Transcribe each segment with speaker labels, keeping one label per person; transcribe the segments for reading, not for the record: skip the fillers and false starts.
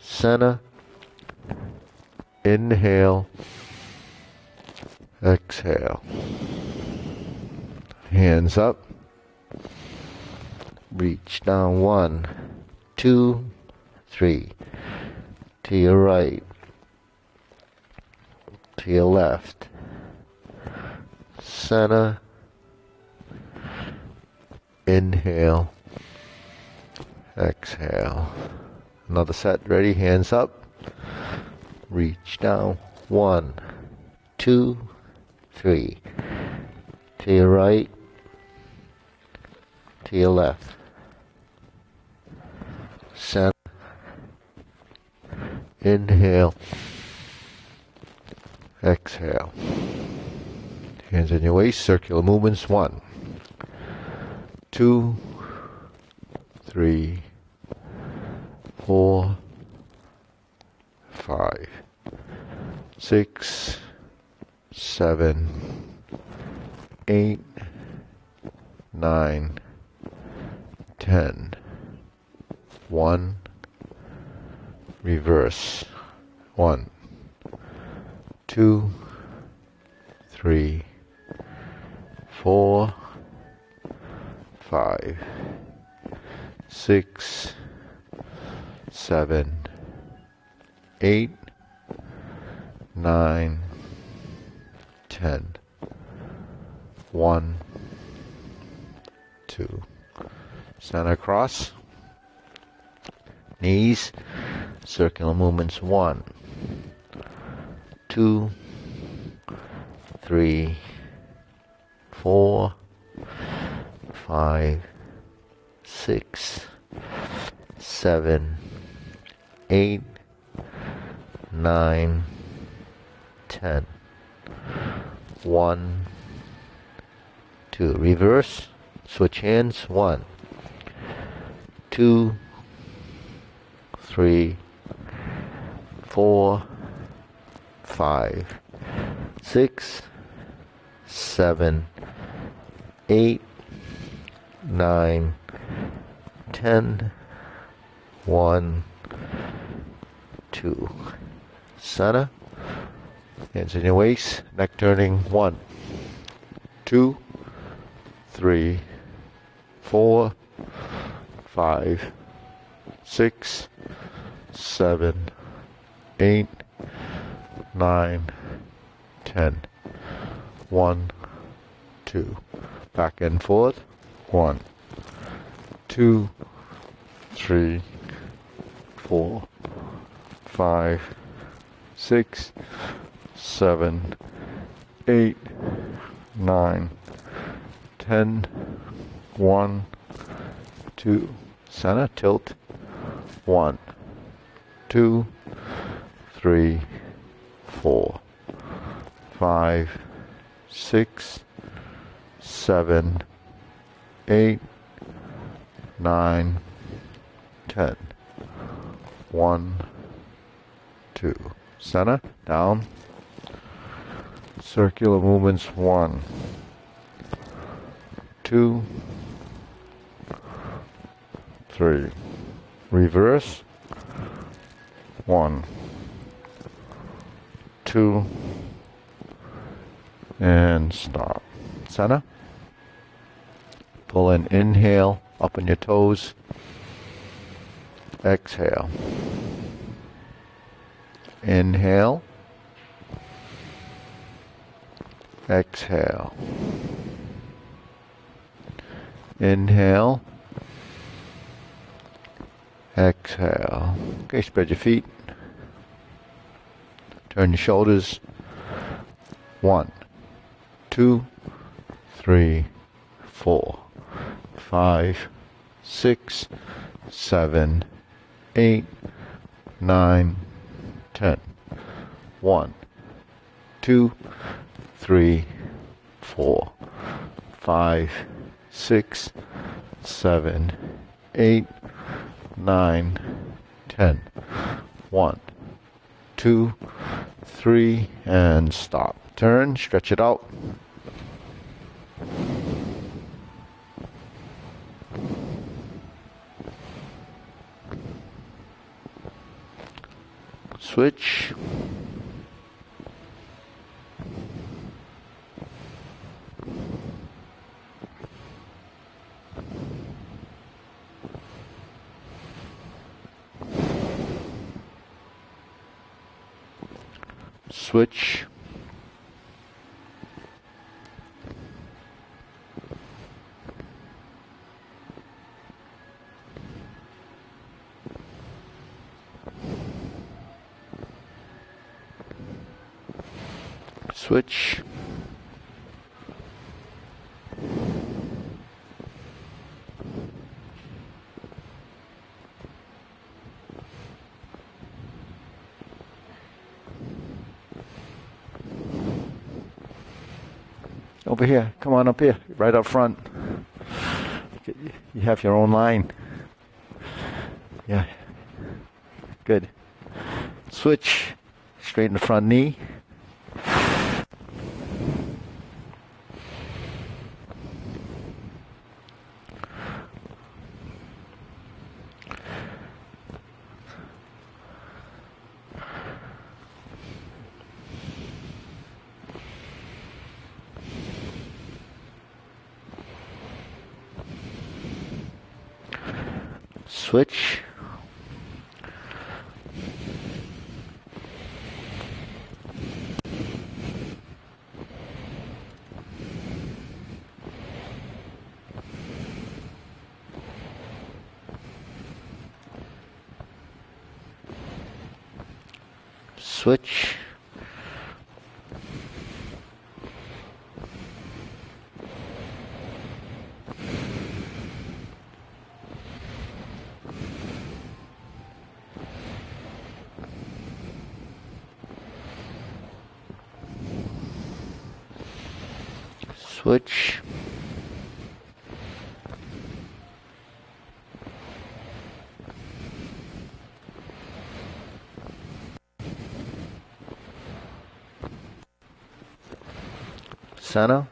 Speaker 1: center, inhale, exhale. Hands up, reach down, 1, 2, 3, to your right, to your left, center, inhale, exhale. Another set, ready, hands up, reach down, 1, 2, 3, to your right, to your left, center, inhale, exhale. Hands in your waist, circular movements, 1, 2, 3, 4, 5, 6, 7, 8, 9, 10. 1, reverse, 1, 2, 3, 4, 5, 6, 7, 8, 9, 10. 1, 2. Center cross. Knees. Circular movements. 1, 2, 3, 4, 5, 6, 7, 8, 9, 10. 1, 2. Reverse. Switch hands. 1, 2, 3, 4, 5, 6, 7, 8, 9, 10. 1, 2. Center. Hands in your waist. Neck turning. 1, 2, 3, 4, 5, 6, 7, 8, 9, 10. 1, 2. Back and forth. 1, 2, 3, 4, 5, 6, 7, 8, 9, 10. 1, 2. Center. Tilt. 1, 2, 3, 4, 5, 6, 7, 8, 9, 10. 1, 2. Center. Down. Circular movements. 1, 2, 3. Reverse. 1, 2, and stop. Center. Pull in, inhale, up on your toes. Exhale. Inhale. Exhale. Inhale. Exhale. Okay, spread your feet. Turn your shoulders. 1, 2, 3, 4, 5, 6, 7, 8, 9, 10. 1, 2, 3, 4, 5, 6, 7, 8, 9, 10. 1, 2, 3, and stop. Turn, stretch it out. Switch. Switch. Switch. Over here, come on up here, right up front. You have your own line. Yeah, good. Switch, straighten the front knee. Switch. Switch. Switch. Center.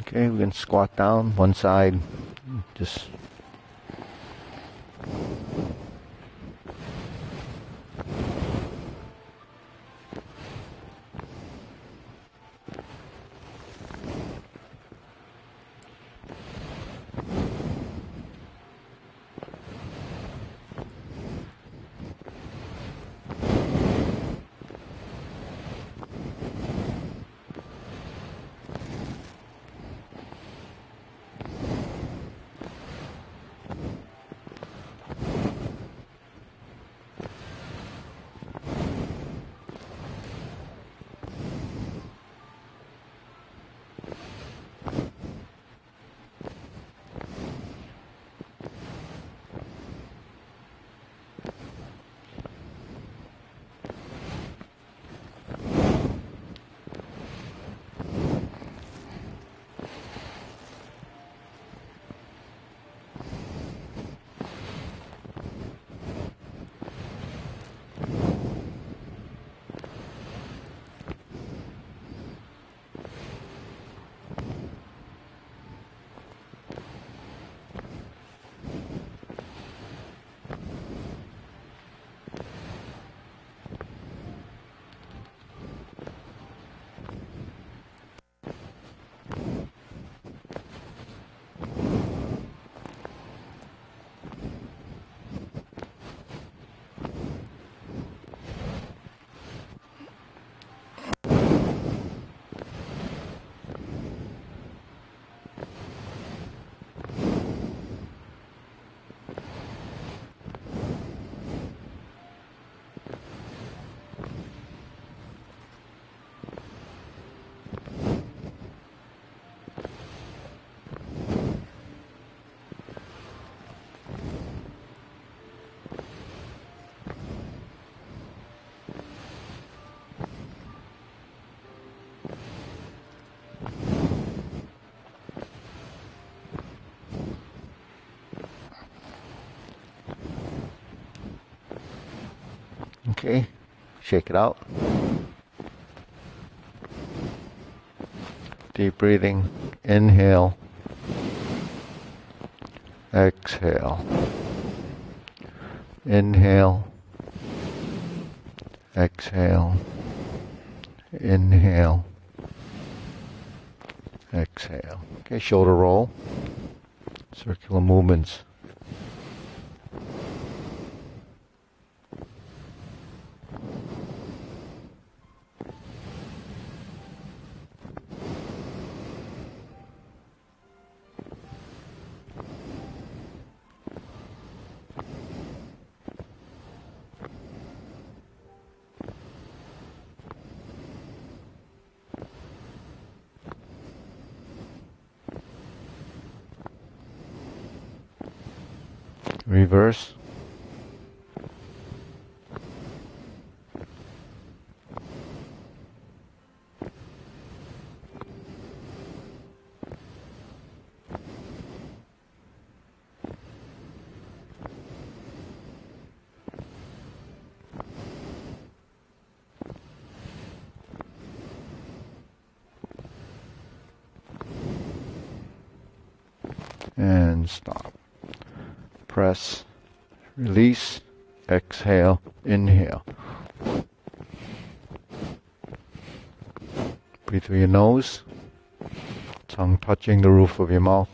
Speaker 1: Okay, we can squat down one side, just Okay, shake it out. Deep breathing. Inhale. Exhale. Inhale. Exhale. Inhale. Exhale. Okay, shoulder roll. Circular movements. Reverse. And stop. Press, release, exhale, inhale. Breathe through your nose, tongue touching the roof of your mouth.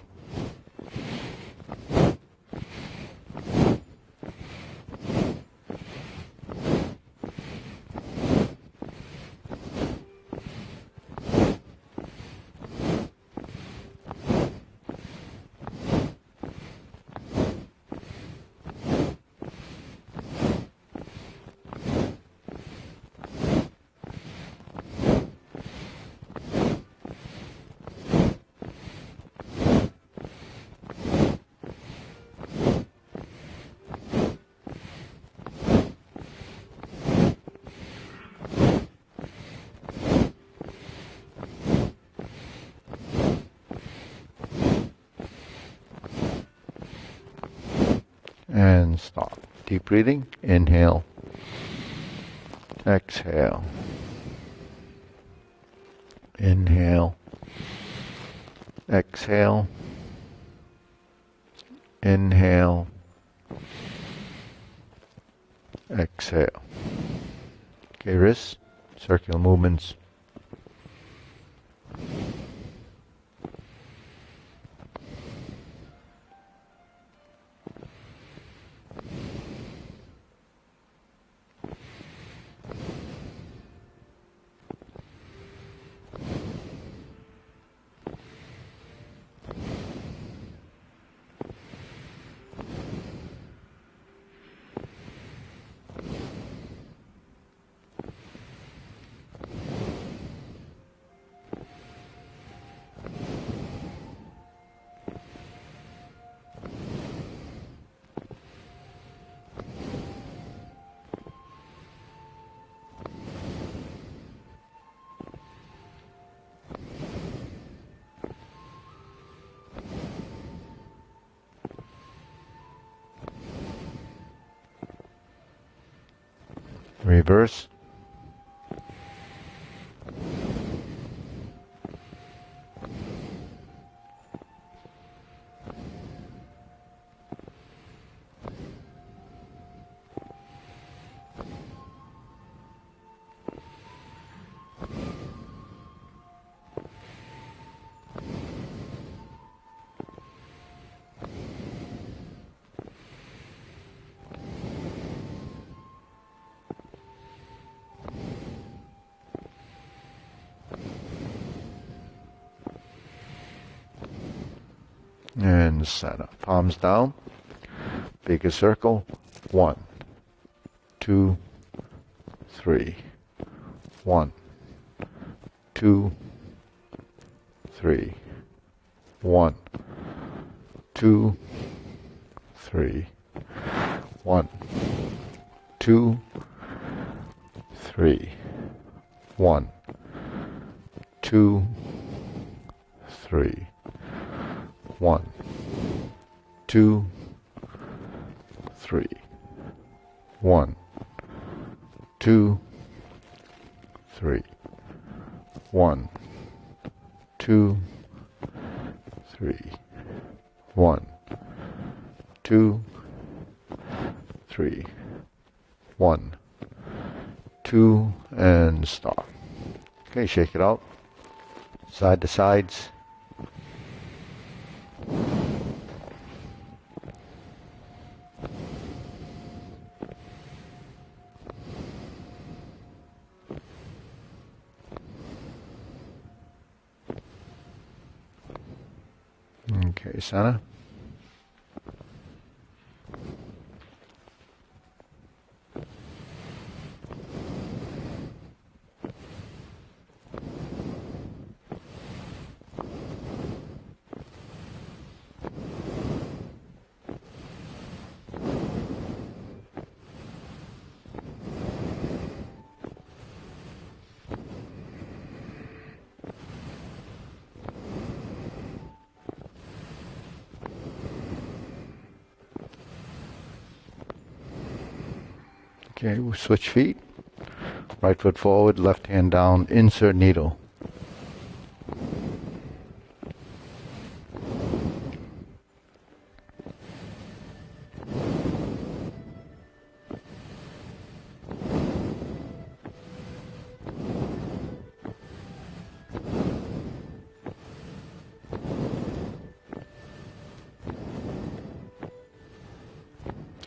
Speaker 1: And stop. Deep breathing. Inhale. Exhale. Inhale. Exhale. Inhale. Exhale. Okay, wrists. Circular movements. Reverse. And center. Palms down. Bigger circle. 1, 2, 3. 1, 2, 3. 1, 2, 3. 1, 2, 3. 1, 2, 3. 1, 2, 3. 1, 2, 3, 1, 2, 3, 1, 2, 3, 1, 2, and stop. Okay, shake it out. Side to sides. Okay, center. Okay, we'll switch feet. Right foot forward, left hand down, insert needle.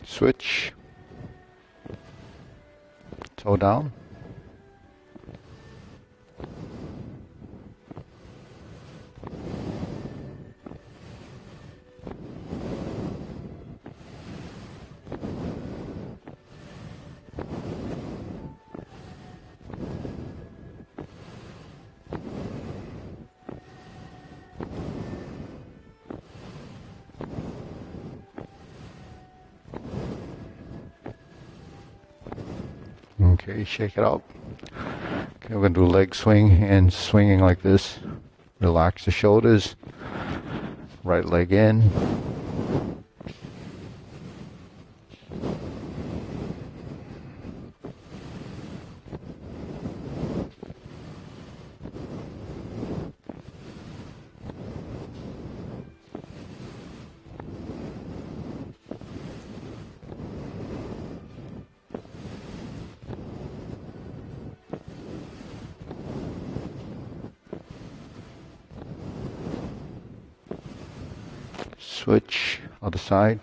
Speaker 1: Switch. Toe down. Okay, shake it out. Okay, we're going to do leg swing, hands swinging like this. Relax the shoulders. Right leg in. Switch, other side.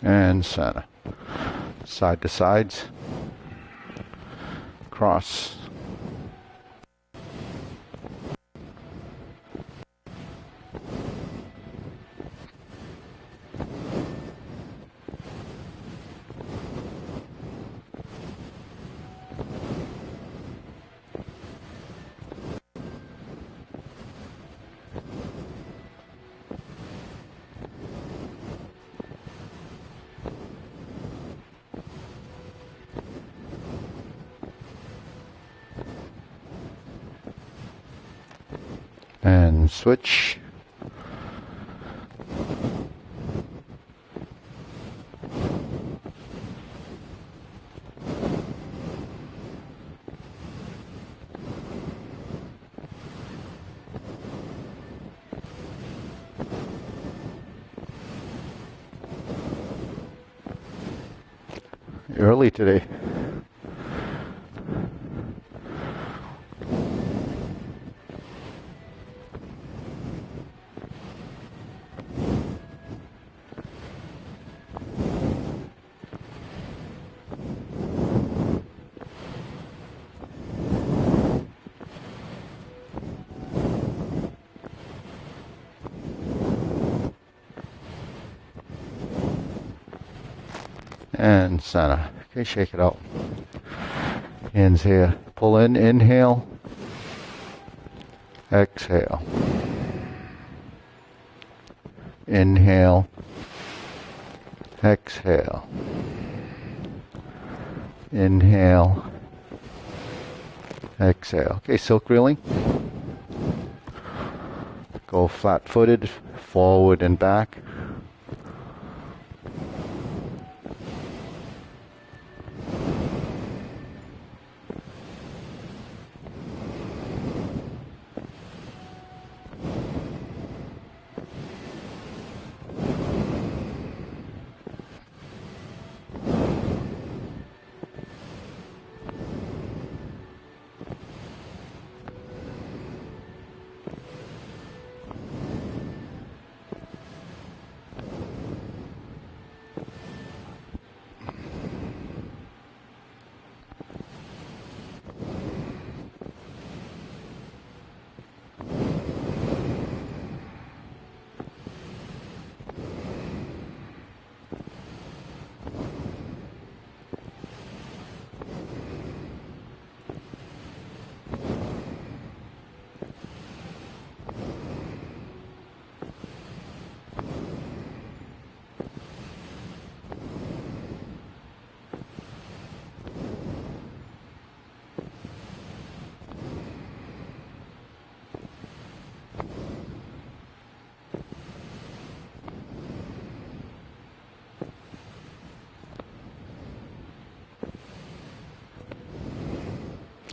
Speaker 1: And center. Side to sides. Cross. And switch. Early today. And center. Okay, shake it out. Hands here. Pull in, inhale, exhale. Inhale, exhale. Inhale, exhale. Okay, silk reeling. Go flat-footed, forward and back.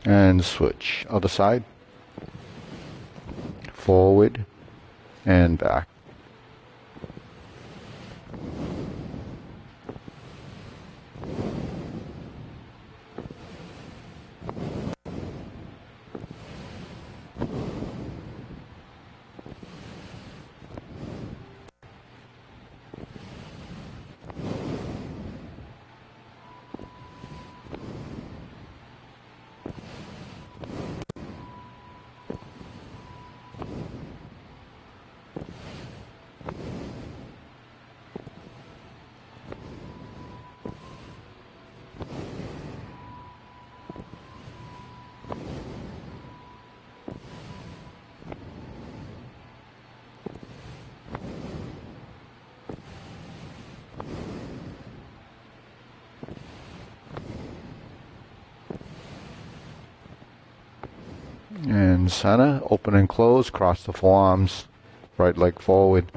Speaker 1: And switch. Other side. Forward and back. And center, open and close, cross the forearms, right leg forward.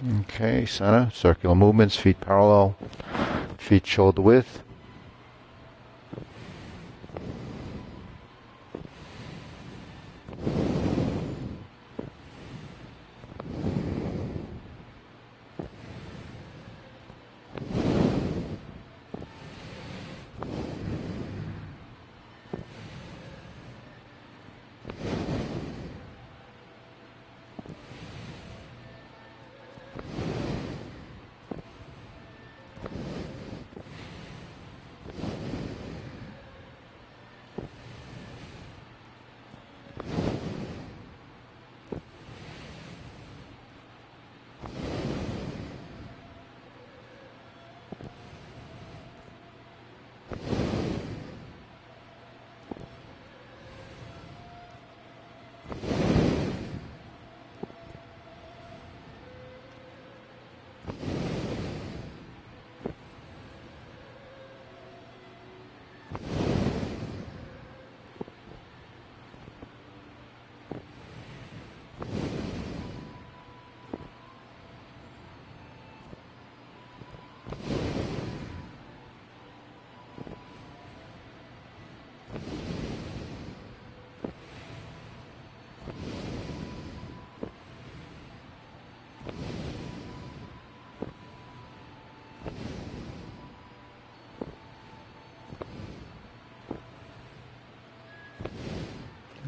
Speaker 1: Okay, center, circular movements, feet parallel, feet shoulder width.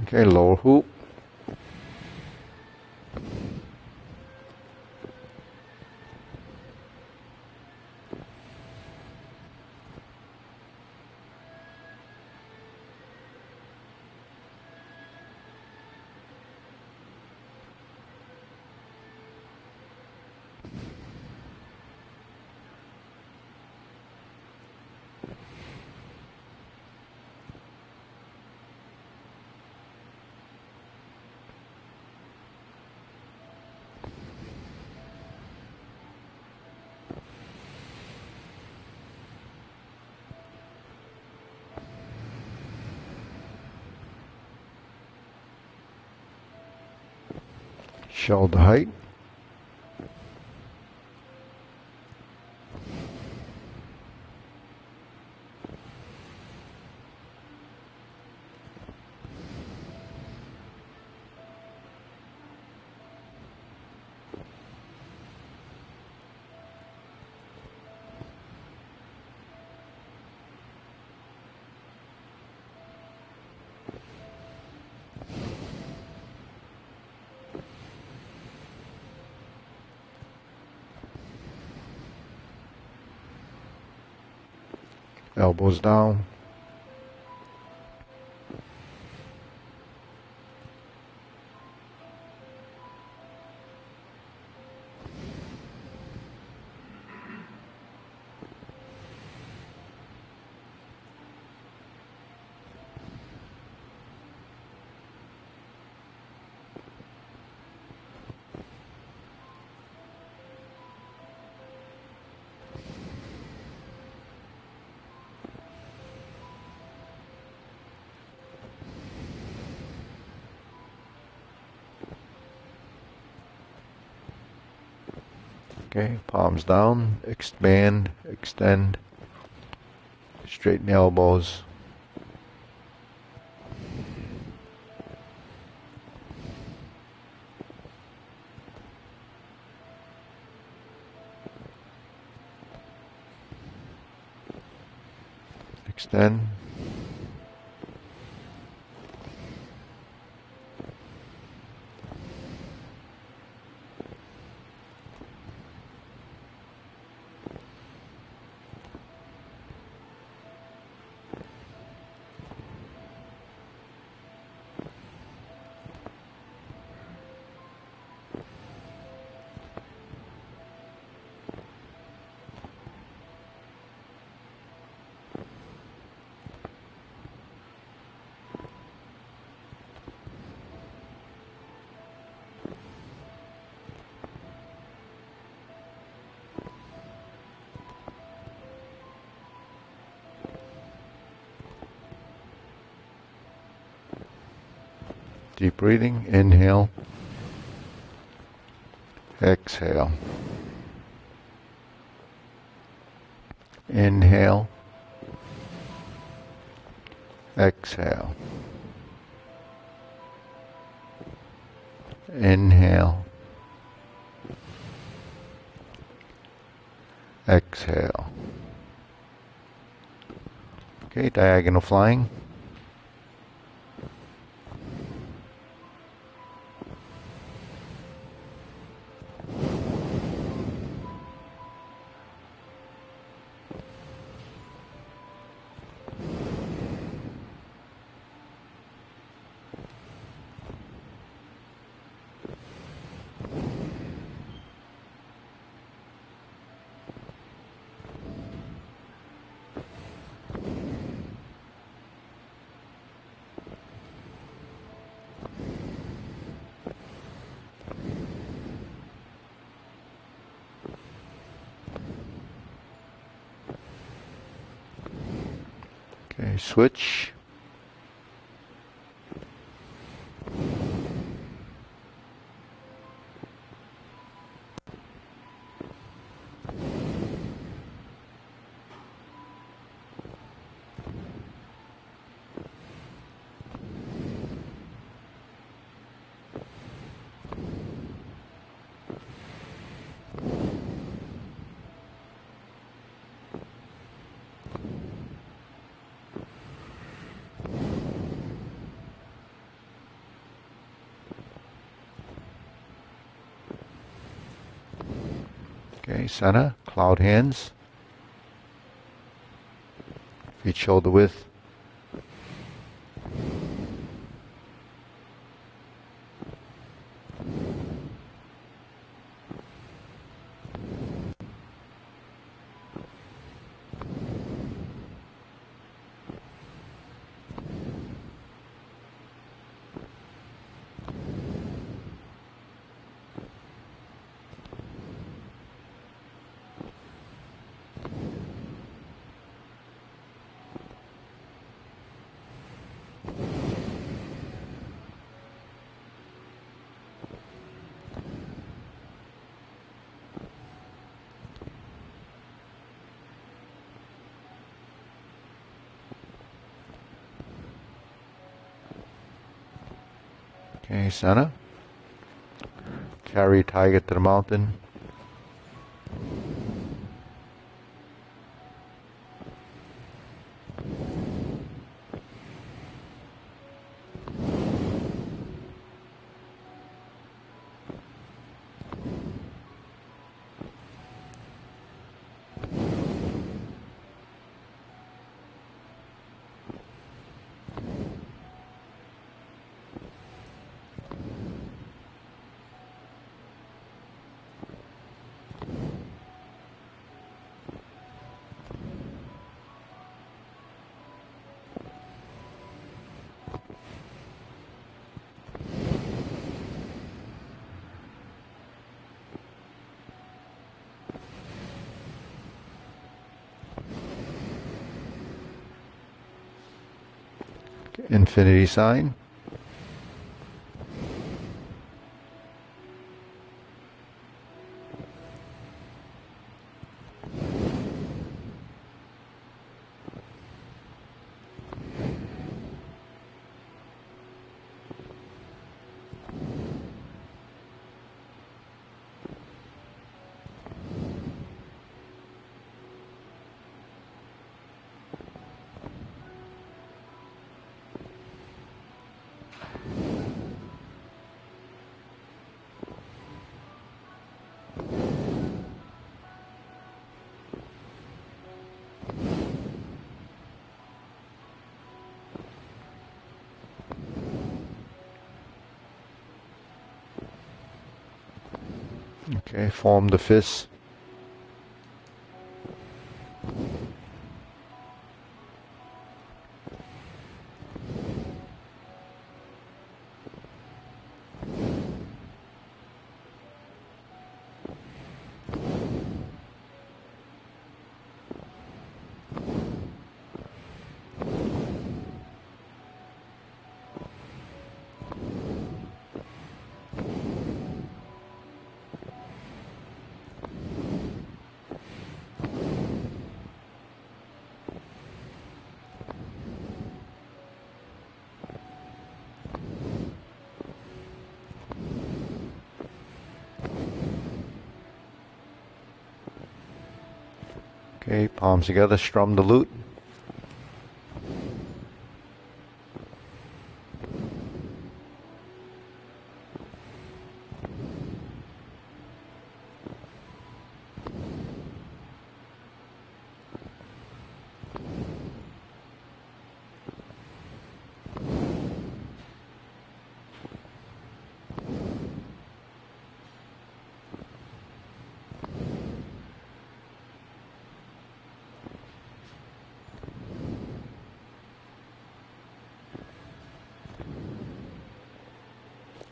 Speaker 1: Okay, lower hoop. Shoulder height. Elbows down. Okay, palms down, expand, extend, straighten the elbows. Extend. Deep breathing, inhale, exhale. Inhale. Exhale. Inhale. Exhale. Okay, diagonal flying. Okay, switch. Okay, center, cloud hands. Feet shoulder width. Okay, center. Carry tiger to the mountain. Infinity sign. Okay, form the fist. Okay, palms together, strum the lute.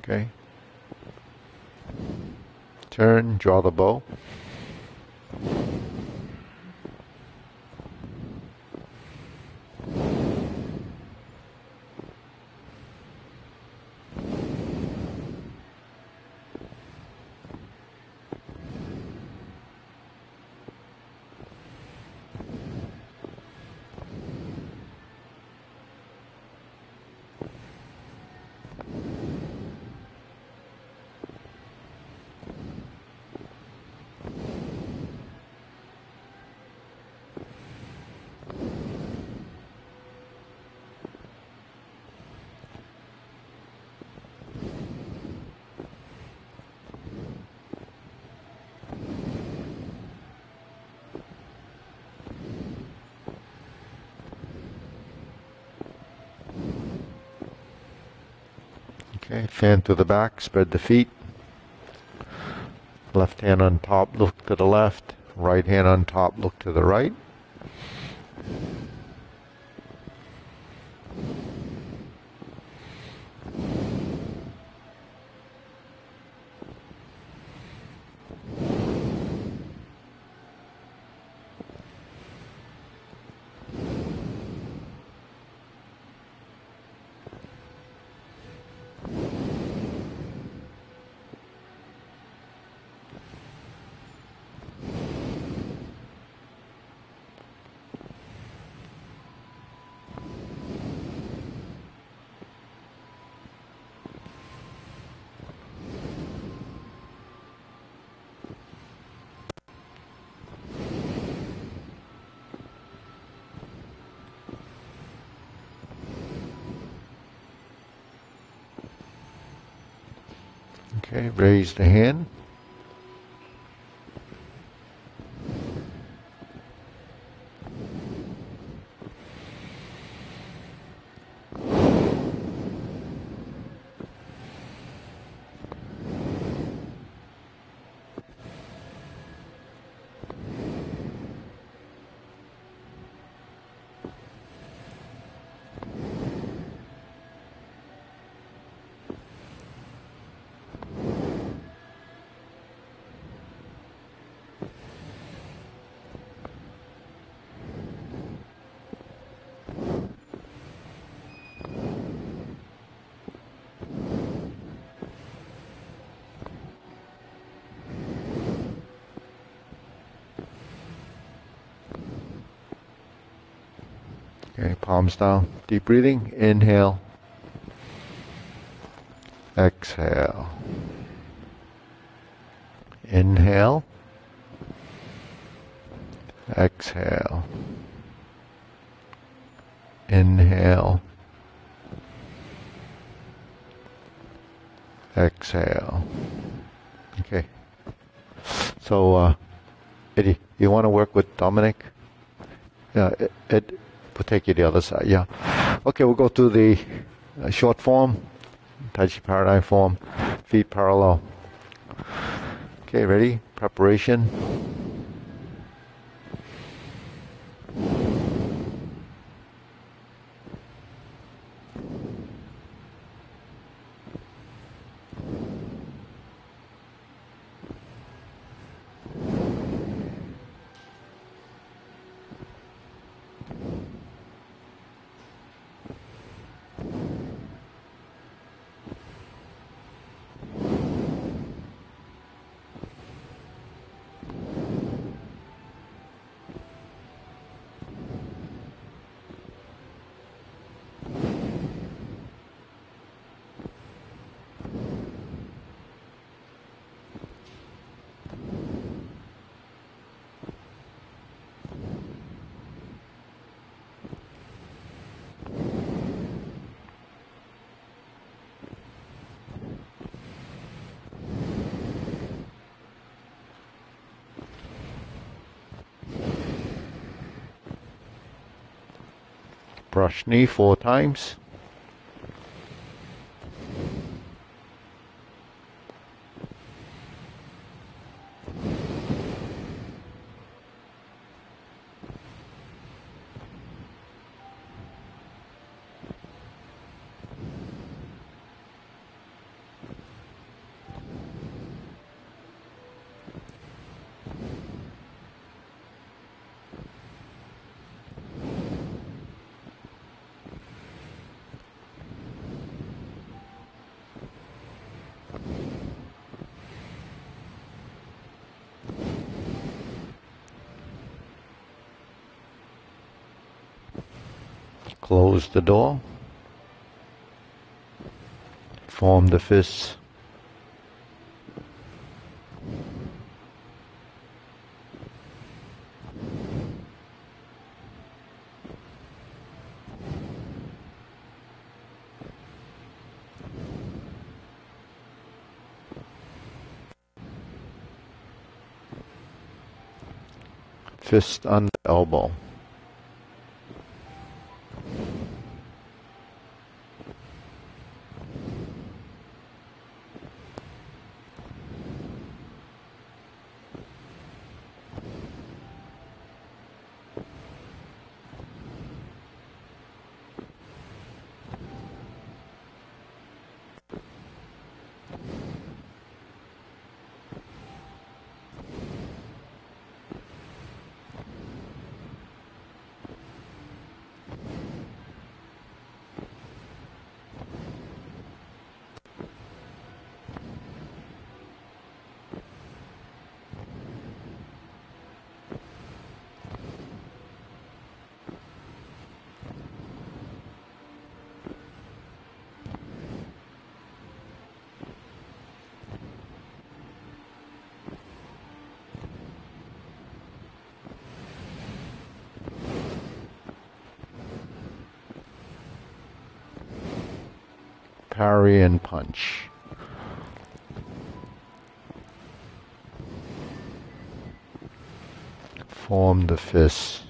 Speaker 1: Okay. Turn, draw the bow. Okay, fan to the back, spread the feet. Left hand on top, look to the left. Right hand on top, look to the right. Okay, raise the hand. Okay, palms down. Deep breathing. Inhale. Exhale. Inhale. Exhale. Inhale. Exhale. Okay. So, Eddie, you want to work with Dominic? Yeah, Ed, we'll take you to the other side. Yeah. Okay, we'll go through the short form, Tai Chi Paradigm form, feet parallel. Okay, ready? Preparation. Brush knee 4 times. Close the door. Form the fists. Fist under elbow. Parry and punch. Form the fist.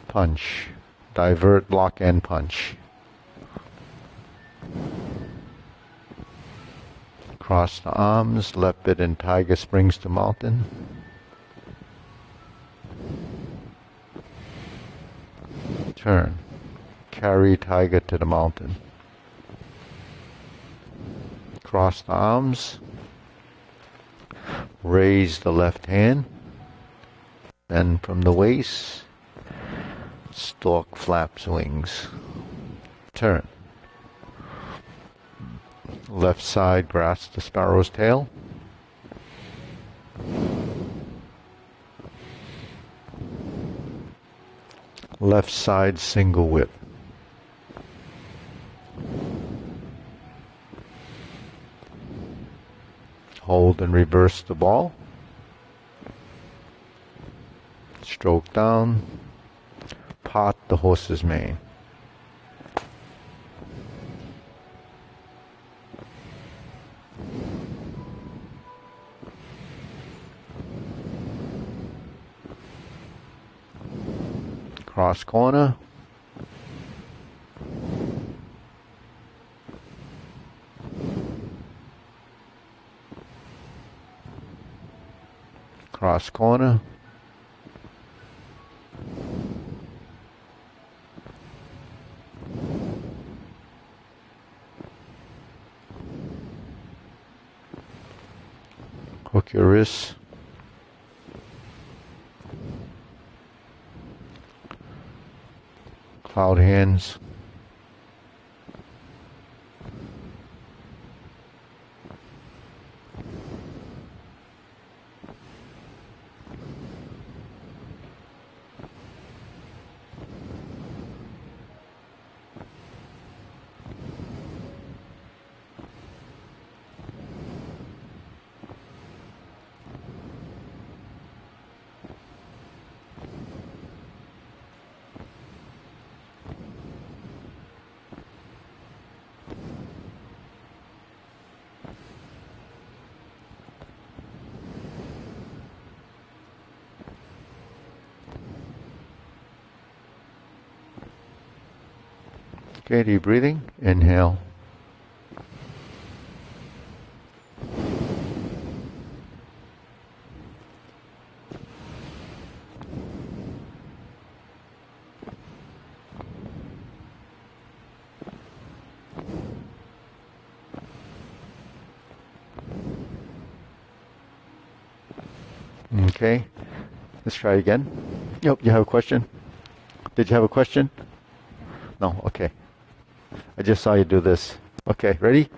Speaker 1: Punch. Divert, block, and punch. Cross the arms, left bit and tiger springs to mountain. Turn. Carry tiger to the mountain. Cross the arms. Raise the left hand. Then from the waist, stork flaps wings. Turn. Left side grasp the sparrow's tail. Left side single whip. Hold and reverse the ball. Stroke down. Pot the horse's mane. Cross corner. Cross corner. Hook your wrists. Cloud hands. Okay, deep breathing. Inhale. Okay, let's try again. Yep, you have a question? Did you have a question? No, okay. I just saw you do this. Okay, ready?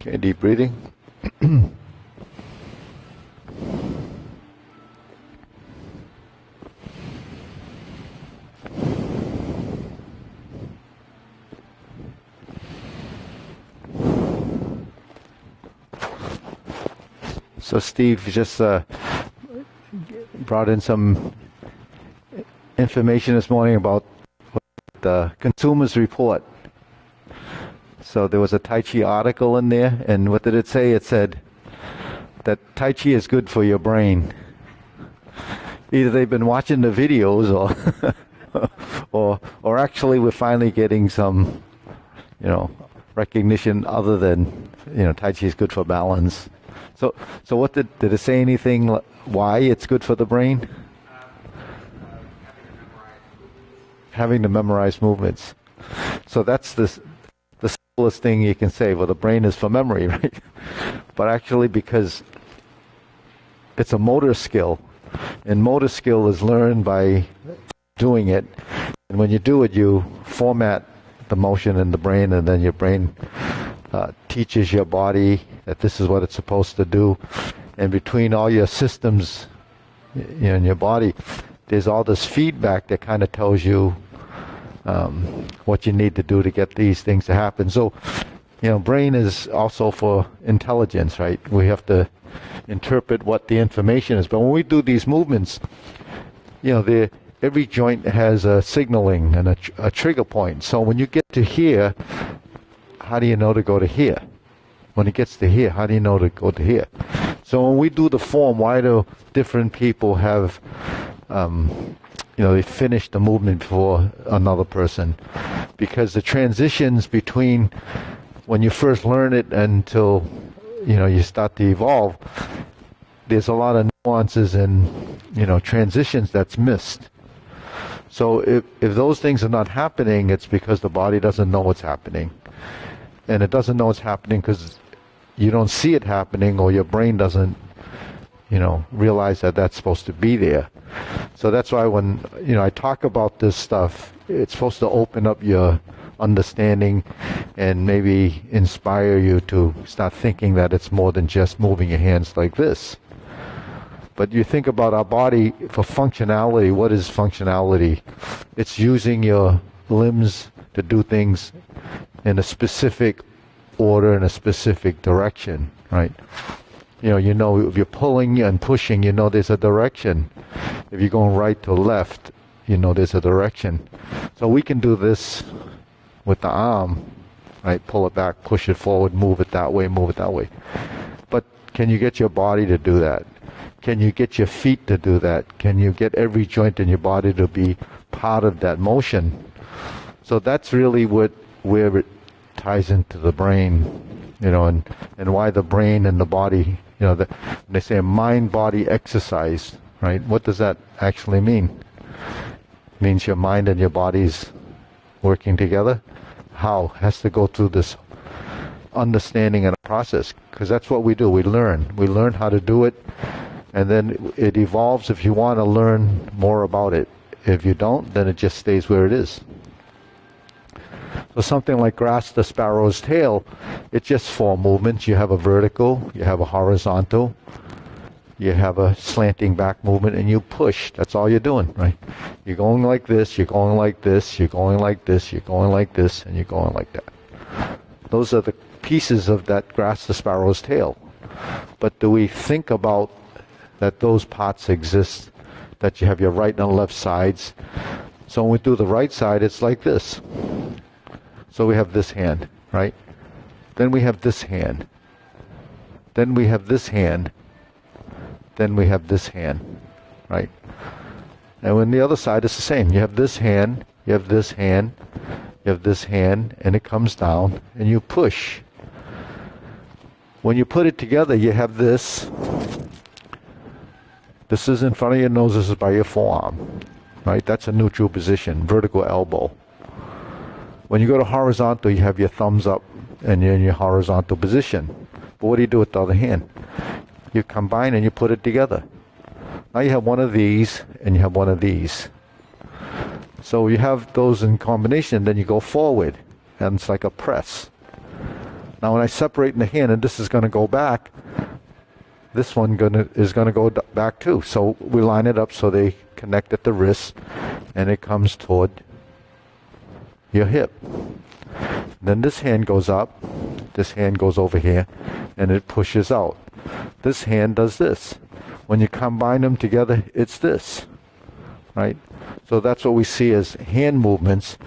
Speaker 1: Okay, deep breathing. So Steve just brought in some information this morning about the Consumers Report. So there was a Tai Chi article in there, and what did it say? It said that Tai Chi is good for your brain. Either they've been watching the videos, or actually we're finally getting some, recognition other than, Tai Chi is good for balance. So what did it say anything why it's good for the brain? Having to memorize movements. So that's the simplest thing you can say. Well, the brain is for memory, right? But actually, because it's a motor skill, and motor skill is learned by doing it. And when you do it, you format the motion in the brain, and then your brain teaches your body that this is what it's supposed to do. And between all your systems in your body, there's all this feedback that kind of tells you what you need to do to get these things to happen. So, brain is also for intelligence, right? We have to interpret what the information is. But when we do these movements, every joint has a signaling and a trigger point. So when you get to here, how do you know to go to here? When it gets to here, how do you know to go to here? So when we do the form, why do different people have, they finish the movement before another person? Because the transitions between when you first learn it until, you start to evolve, there's a lot of nuances and, transitions that's missed. So if those things are not happening, it's because the body doesn't know what's happening. And it doesn't know what's happening because you don't see it happening, or your brain doesn't, realize that that's supposed to be there. So that's why when, I talk about this stuff, it's supposed to open up your understanding and maybe inspire you to start thinking that it's more than just moving your hands like this. But you think about our body for functionality. What is functionality? It's using your limbs to do things in a specific order, in a specific direction, right? If you're pulling and pushing, there's a direction. If you're going right to left, there's a direction. So we can do this with the arm, right? Pull it back, push it forward, move it that way, move it that way. But can you get your body to do that? Can you get your feet to do that? Can you get every joint in your body to be part of that motion? So that's really where it ties into the brain, and why the brain and the body, when they say a mind-body exercise, right? What does that actually mean? It means your mind and your body's working together. How? It has to go through this understanding and process, because that's what we do. We learn how to do it, and then it evolves if you want to learn more about it. If you don't, then it just stays where it is. So something like grasp the sparrow's tail, it's just 4 movements. You have a vertical, you have a horizontal, you have a slanting back movement, and you push. That's all you're doing, right? You're going like this, you're going like this, you're going like this, you're going like this, and you're going like that. Those are the pieces of that grasp the sparrow's tail. But do we think about that those parts exist, that you have your right and left sides? So when we do the right side, it's like this. So we have this hand, right? Then we have this hand. Then we have this hand. Then we have this hand, right? And when the other side is the same. You have this hand, you have this hand, you have this hand, and it comes down, and you push. When you put it together, you have this. This is in front of your nose, this is by your forearm, right? That's a neutral position, vertical elbow. When you go to horizontal, you have your thumbs up and you're in your horizontal position. But what do you do with the other hand? You combine and you put it together. Now you have one of these and you have one of these. So you have those in combination, then you go forward, and it's like a press. Now when I separate in the hand and this is going to go back, this one is going to go back too. So we line it up so they connect at the wrist and it comes toward your hip. Then this hand goes up, this hand goes over here, and it pushes out. This hand does this. When you combine them together, it's this, right? So that's what we see as hand movements.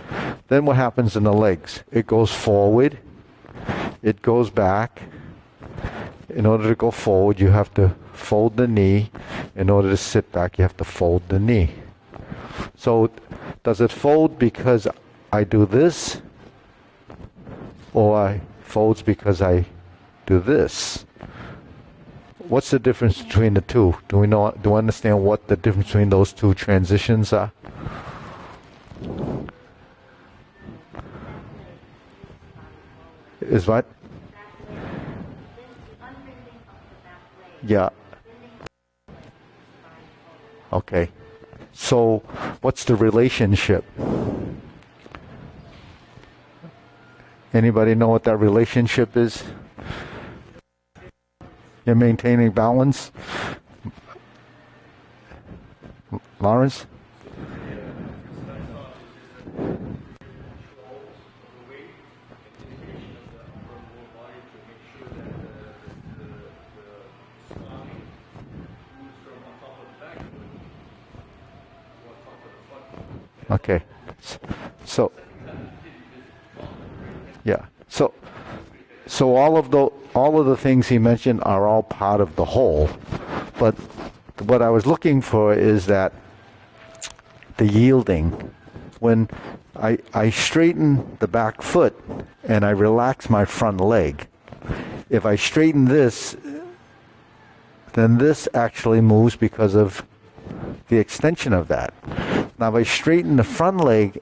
Speaker 1: Then what happens in the legs? It goes forward, it goes back. In order to go forward, you have to fold the knee. In order to sit back, you have to fold the knee. So does it fold because I do this? Or I folds because I do this? What's the difference between the two? Do we understand what the difference between those two transitions are? Is what? Yeah. Okay. So what's the relationship? Anybody know what that relationship is? You're maintaining balance? Lawrence? Okay. So yeah. So all of the things he mentioned are all part of the whole. But what I was looking for is that the yielding. When I straighten the back foot and I relax my front leg, if I straighten this, then this actually moves because of the extension of that. Now if I straighten the front leg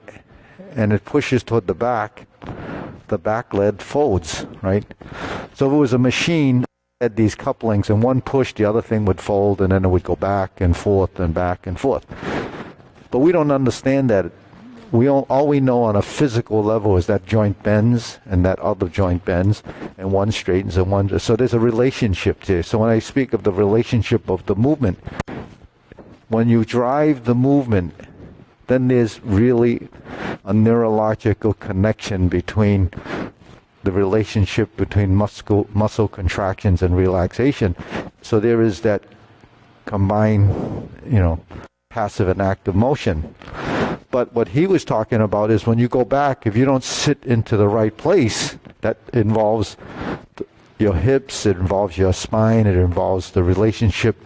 Speaker 1: and it pushes toward the back leg folds, right? So if it was a machine, it had these couplings, and one pushed, the other thing would fold, and then it would go back and forth and back and forth. But we don't understand that. All we know on a physical level is that joint bends and that other joint bends, and one straightens and one. So there's a relationship there. So when I speak of the relationship of the movement, when you drive the movement, then there's really a neurological connection between the relationship between muscle contractions and relaxation. So there is that combined, passive and active motion. But what he was talking about is when you go back, if you don't sit into the right place, that involves your hips, it involves your spine, it involves the relationship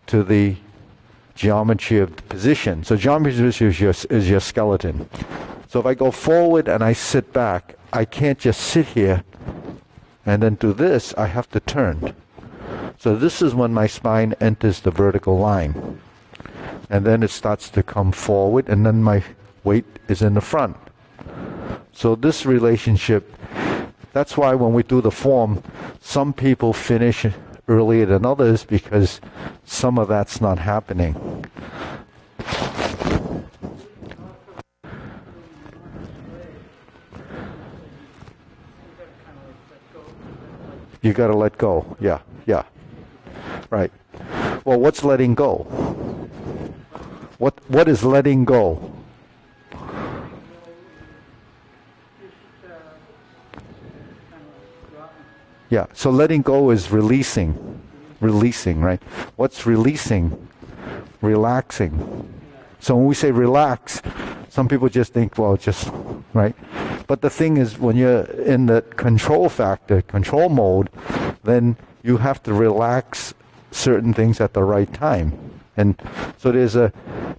Speaker 1: to the geometry of the position. So geometry is your skeleton. So if I go forward and I sit back, I can't just sit here and then do this. I have to turn. So this is when my spine enters the vertical line. And then it starts to come forward, and then my weight is in the front. So this relationship, that's why when we do the form, some people finish earlier than others because some of that's not happening. You got to let go. Yeah. Right. Well, what's letting go? What is letting go? Yeah, so letting go is releasing, right? What's releasing? Relaxing. So when we say relax, some people just think, well, just, right? But the thing is, when you're in the control mode, then you have to relax certain things at the right time. And so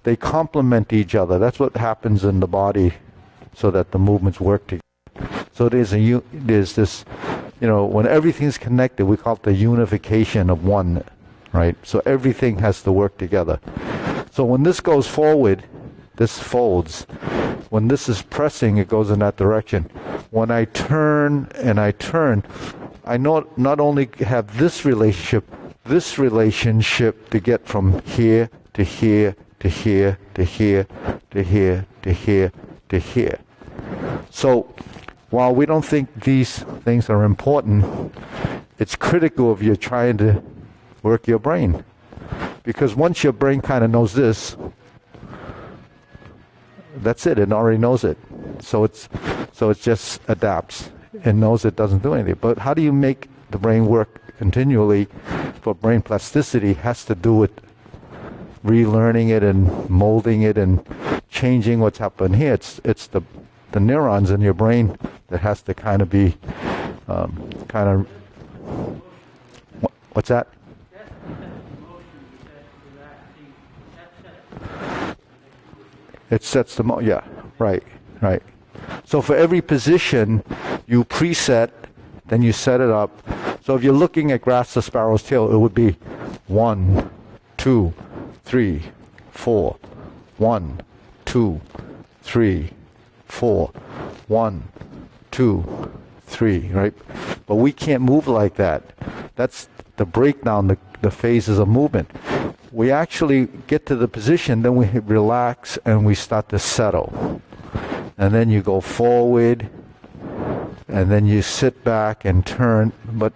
Speaker 1: they complement each other. That's what happens in the body so that the movements work together. So there's this, when everything's connected, we call it the unification of one, right? So everything has to work together. So when this goes forward, this folds. When this is pressing, it goes in that direction. When I turn, I not only have this relationship to get from here to here to here to here to here to here to here. So while we don't think these things are important, it's critical if you're trying to work your brain. Because once your brain kind of knows this, that's it. It already knows it. So it just adapts and knows it doesn't do anything. But how do you make the brain work continually for brain plasticity? Has to do with relearning it and molding it and changing what's happened here. It's the neurons in your brain that has to kind of be what's that? It sets the yeah, right. So for every position, you preset, then you set it up. So if you're looking at grasp the sparrow's tail, it would be 1, 2, 3, 4. 1, 2, 3, 4. 1, 2, 3. Right? But we can't move like that. That's the breakdown, the phases of movement. We actually get to the position, then we relax and we start to settle. And then you go forward, and then you sit back and turn. But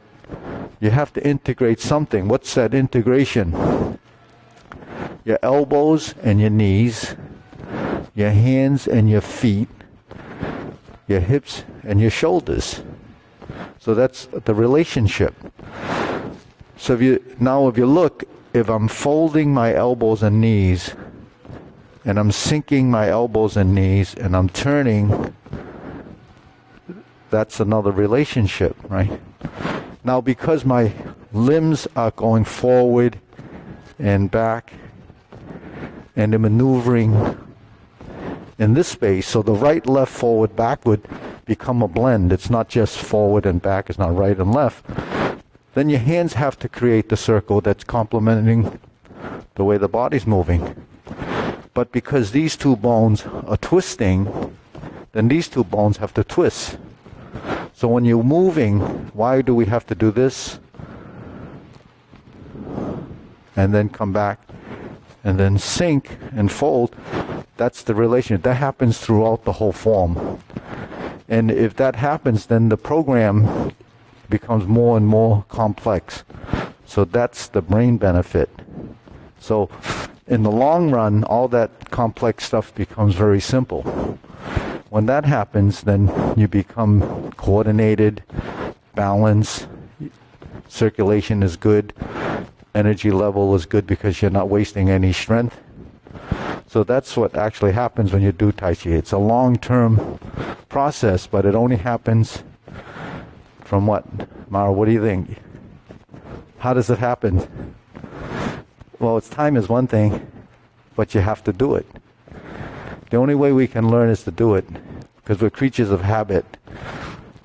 Speaker 1: you have to integrate something. What's that integration? Your elbows and your knees, your hands and your feet, your hips and your shoulders. So that's the relationship. So if you look, if I'm folding my elbows and knees, and I'm sinking my elbows and knees, and I'm turning, that's another relationship, right? Now, because my limbs are going forward and back, and they're maneuvering in this space, so the right, left, forward, backward become a blend. It's not just forward and back, it's not right and left. Then your hands have to create the circle that's complementing the way the body's moving. But because these two bones are twisting, then these two bones have to twist. So when you're moving, why do we have to do this? And then come back, and then sink and fold. That's the relation. That happens throughout the whole form. And if that happens, then the program becomes more and more complex. So that's the brain benefit. So in the long run, all that complex stuff becomes very simple. When that happens, then you become coordinated, balanced, circulation is good, energy level is good because you're not wasting any strength. So that's what actually happens when you do Tai Chi. It's a long-term process, but it only happens from what? Mara, what do you think? How does it happen? Well, it's time is one thing, but you have to do it. The only way we can learn is to do it, because we're creatures of habit.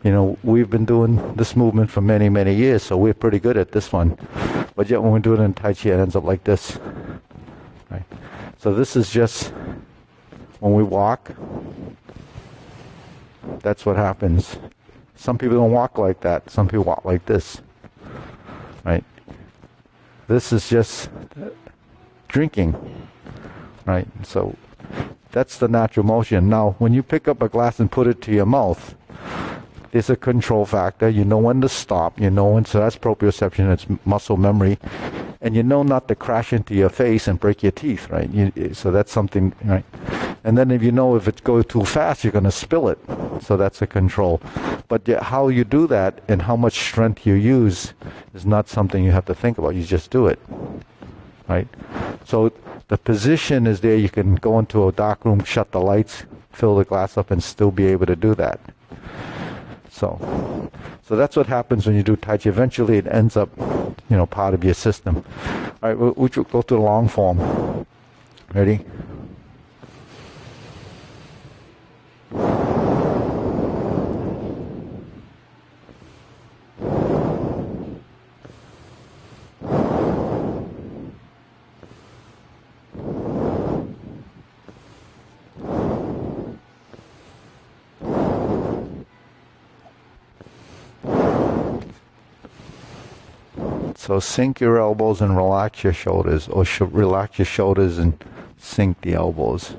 Speaker 1: You know, we've been doing this movement for many, many years, so we're pretty good at this one. But yet when we do it in Tai Chi, it ends up like this. Right? So this is just when we walk, that's what happens. Some people don't walk like that. Some people walk like this. Right? This is just drinking. Right? So that's the natural motion. Now, when you pick up a glass and put it to your mouth, there's a control factor. You know when to stop. You know when, so that's proprioception. It's muscle memory. And you know not to crash into your face and break your teeth, right? So that's something, right? And then if you know if it goes too fast, you're going to spill it. So that's a control. But how you do that and how much strength you use is not something you have to think about. You just do it, right? So the position is there. You can go into a dark room, shut the lights, fill the glass up, and still be able to do that. So that's what happens when you do Tai Chi. Eventually it ends up, part of your system. All right, we'll go to the long form. Ready? So sink your elbows and relax your shoulders, or relax your shoulders and sink the elbows.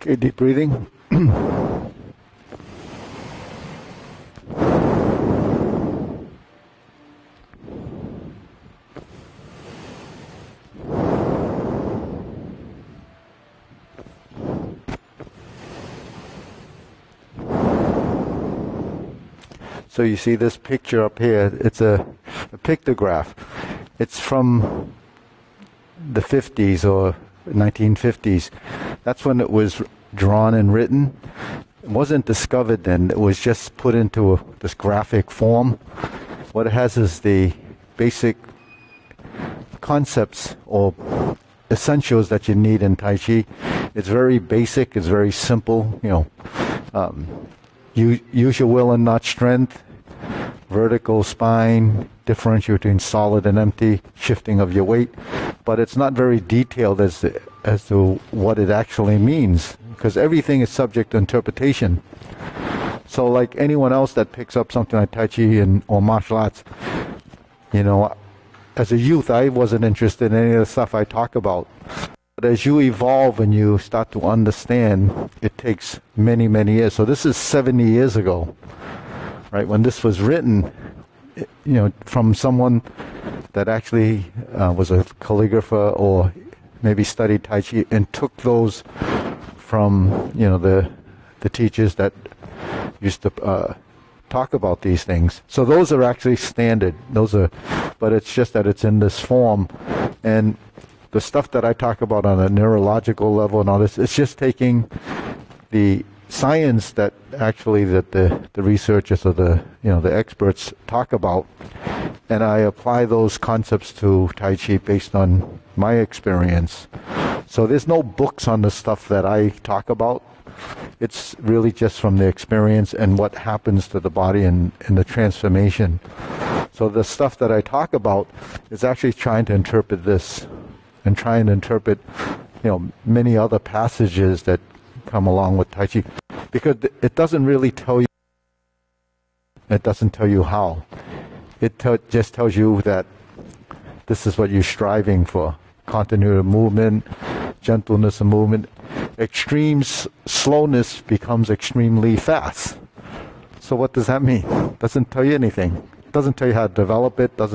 Speaker 1: Okay, deep breathing. So you see this picture up here, it's a pictograph. It's from the 50s or 1950s. That's when it was drawn and written. It wasn't discovered then, it was just put into this graphic form. What it has is the basic concepts or essentials that you need in Tai Chi. It's very basic, it's very simple, use your will and not strength, vertical spine, differentiate between solid and empty, shifting of your weight, but it's not very detailed as to what it actually means, because everything is subject to interpretation. So like anyone else that picks up something like Tai Chi or martial arts, as a youth I wasn't interested in any of the stuff I talk about. But as you evolve and you start to understand, it takes many, many years. So this is 70 years ago, right? When this was written, from someone that actually was a calligrapher or maybe studied Tai Chi and took those from, the teachers that used to talk about these things. So those are actually standard. But it's just that it's in this form. And the stuff that I talk about on a neurological level and all this, it's just taking the science that actually that the researchers or the experts talk about, and I apply those concepts to Tai Chi based on my experience. So there's no books on the stuff that I talk about. It's really just from the experience and what happens to the body and the transformation. So the stuff that I talk about is actually trying to interpret this and trying to interpret, many other passages that come along with Tai Chi, because it doesn't really tell you. It doesn't tell you how. It just tells you that this is what you're striving for: continuity of movement, gentleness of movement. Extreme slowness becomes extremely fast. So what does that mean? It doesn't tell you anything. It doesn't tell you how to develop it. Doesn't